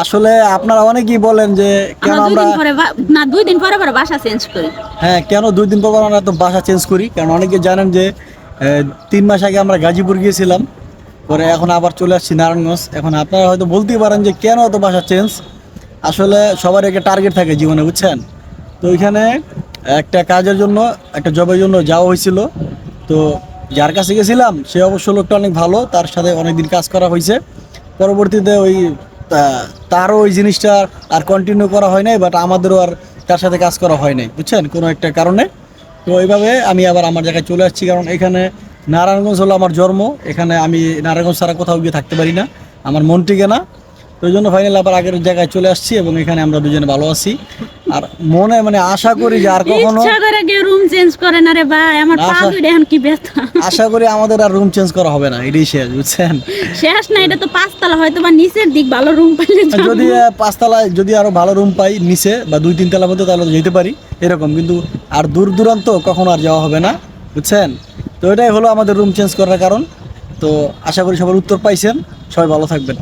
আসলে আপনারা অনেকেই বলেন যে কেন আমরা আমরা 2 দিন পরে না 2 দিন পরে পরে বাসা চেঞ্জ করি। হ্যাঁ কেন 2 দিন পর পর আমরা তো বাসা চেঞ্জ করি, কারণ অনেকে জানেন যে 3 মাস আগে আমরা গাজীপুর গিয়েছিলাম, পরে এখন আবার চলে আসছি নারায়ণগঞ্জ। এখন আপনারা হয়তো বলতেই পারেন যে কেন এত বাসা চেঞ্জ। আসলে সবার একটা টার্গেট থাকে জীবনে, বুঝছেন। তো ওইখানে একটা কাজের জন্য, একটা জবের জন্য যাওয়া হয়েছিল। তো যার কাছে গেছিলাম সে অবশ্য লোকটা অনেক ভালো, তার সাথে অনেক দিন কাজ করা হয়েছে। পরবর্তীতে ওই তারও ওই জিনিসটা আর কন্টিনিউ করা হয় নাই, বাট আমাদেরও আর তার সাথে কাজ করা হয় নাই, বুঝছেন, কোনো একটা কারণে। তো এইভাবে আমি আবার আমার জায়গায় চলে আসছি, কারণ এখানে নারায়ণগঞ্জ হলো আমার জন্ম। এখানে আমি নারায়ণগঞ্জ ছাড়া কোথাও গিয়ে থাকতে পারি না, আমার মন টিকে না। তো ওই জন্য ফাইনালি আবার আগের জায়গায় চলে আসছি এবং এখানে আমরা দুজনে ভালো আছি। আর মনে মানে আশা করি যে আর কখনো, ইচ্ছা করে কেউ রুম চেঞ্জ করে না রে ভাই, আমার পা আশা দুইটা এখন কি ব্যথা। আশা করি আমাদের আর রুম চেঞ্জ করা হবে না, এটাই শেষ, বুঝছেন। শেষ না, এটা তো 5 তলা, হয়তো বা নিচের দিক ভালো রুম পাইলে যাবো। যদি 5 তলায় যদি আরো ভালো রুম পাই নিচে বা 2-3 তলার মধ্যে, তাহলে তো যেতে পারি এরকম, কিন্তু আর দূর দূরান্ত কখনো আর যাওয়া হবে না, বুঝছেন। তো এটাই হলো আমাদের রুম চেঞ্জ করার কারণ। তো আশা করি সবার উত্তর পাইছেন, সবাই ভালো থাকবেন।